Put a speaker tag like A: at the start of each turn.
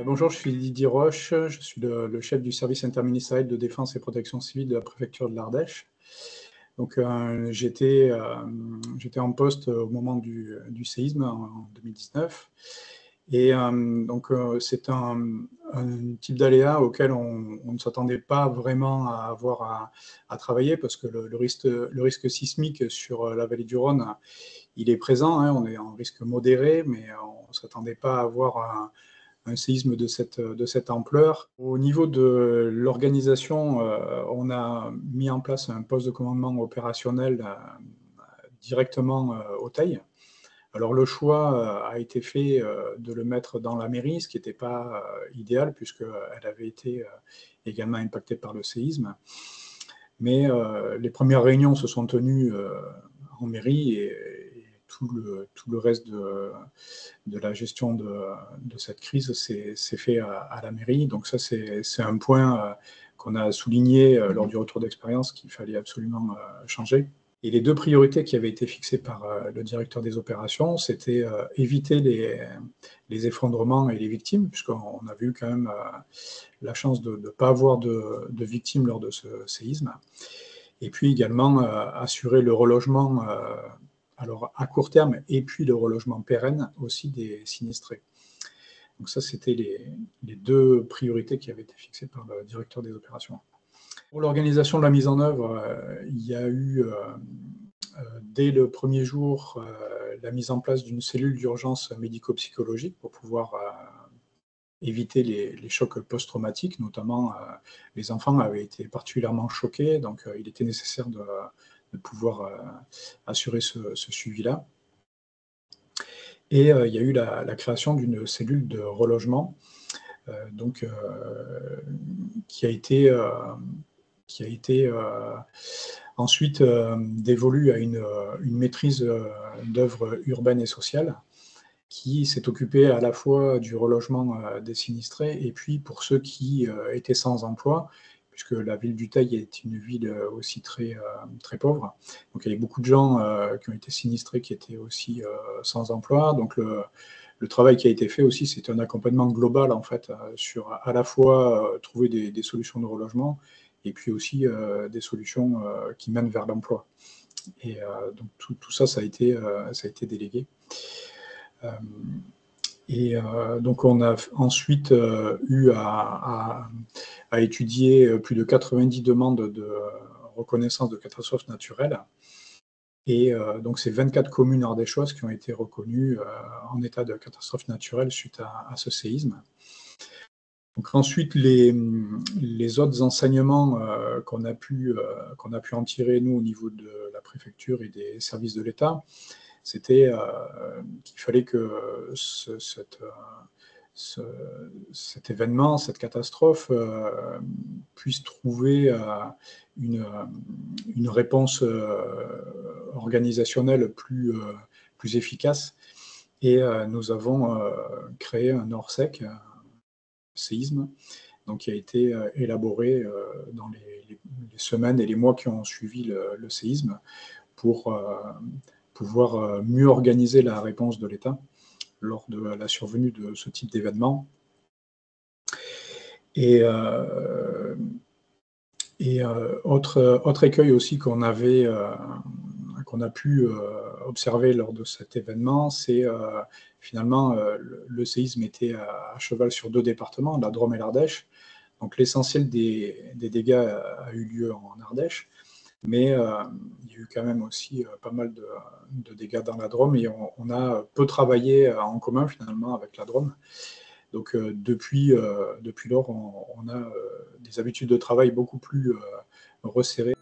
A: Bonjour, je suis Didier Roche, je suis le chef du service interministériel de défense et protection civile de la préfecture de l'Ardèche. Donc, j'étais en poste au moment du séisme en 2019. Et c'est un type d'aléa auquel on ne s'attendait pas vraiment à avoir à travailler parce que le risque sismique sur la vallée du Rhône, il est présent, hein, on est en risque modéré, mais on ne s'attendait pas à avoir un séisme de cette ampleur. Au niveau de l'organisation, on a mis en place un poste de commandement opérationnel directement au Teil. Alors le choix a été fait de le mettre dans la mairie, ce qui n'était pas idéal puisqu'elle avait été également impactée par le séisme. Mais les premières réunions se sont tenues en mairie et tout le reste de la gestion de cette crise s'est fait à la mairie. Donc ça, c'est un point qu'on a souligné lors du retour d'expérience qu'il fallait absolument changer. Et les deux priorités qui avaient été fixées par le directeur des opérations, c'était éviter les effondrements et les victimes, puisqu'on avait eu quand même la chance de ne pas avoir de victimes lors de ce séisme. Et puis également assurer le relogement alors à court terme, et puis le relogement pérenne aussi des sinistrés. Donc ça, c'était les deux priorités qui avaient été fixées par le directeur des opérations. Pour l'organisation de la mise en œuvre, il y a eu, dès le premier jour, la mise en place d'une cellule d'urgence médico-psychologique pour pouvoir éviter les chocs post-traumatiques, notamment les enfants avaient été particulièrement choqués, donc il était nécessaire de pouvoir assurer ce suivi-là. Et il y a eu la création d'une cellule de relogement qui a été ensuite dévolue à une maîtrise d'œuvres urbaines et sociales qui s'est occupée à la fois du relogement des sinistrés et puis pour ceux qui étaient sans emploi, puisque la ville du Teil est une ville aussi très pauvre. Donc il y avait beaucoup de gens qui ont été sinistrés qui étaient aussi sans emploi. Donc le travail qui a été fait aussi, c'était un accompagnement global en fait sur à la fois trouver des solutions de relogement et puis aussi des solutions qui mènent vers l'emploi. Et donc tout ça, ça a été délégué. Donc on a ensuite eu à étudier plus de 90 demandes de reconnaissance de catastrophes naturelles. Et donc c'est 24 communes ardéchoises qui ont été reconnues en état de catastrophe naturelle suite à ce séisme. Donc ensuite, les autres enseignements qu'on a pu en tirer, nous, au niveau de la préfecture et des services de l'État, c'était qu'il fallait que cet événement, cette catastrophe, puisse trouver une réponse organisationnelle plus efficace. Et nous avons créé un ORSEC, séisme, donc qui a été élaboré dans les semaines et les mois qui ont suivi le séisme pour pouvoir mieux organiser la réponse de l'État lors de la survenue de ce type d'événement. Et autre écueil aussi qu'on a pu observer lors de cet événement, c'est finalement le séisme était à cheval sur deux départements, la Drôme et l'Ardèche. Donc l'essentiel des dégâts a eu lieu en Ardèche, mais il y a eu quand même aussi pas mal de dégâts dans la Drôme et on a peu travaillé en commun finalement avec la Drôme. Donc depuis lors, on a des habitudes de travail beaucoup plus resserrées.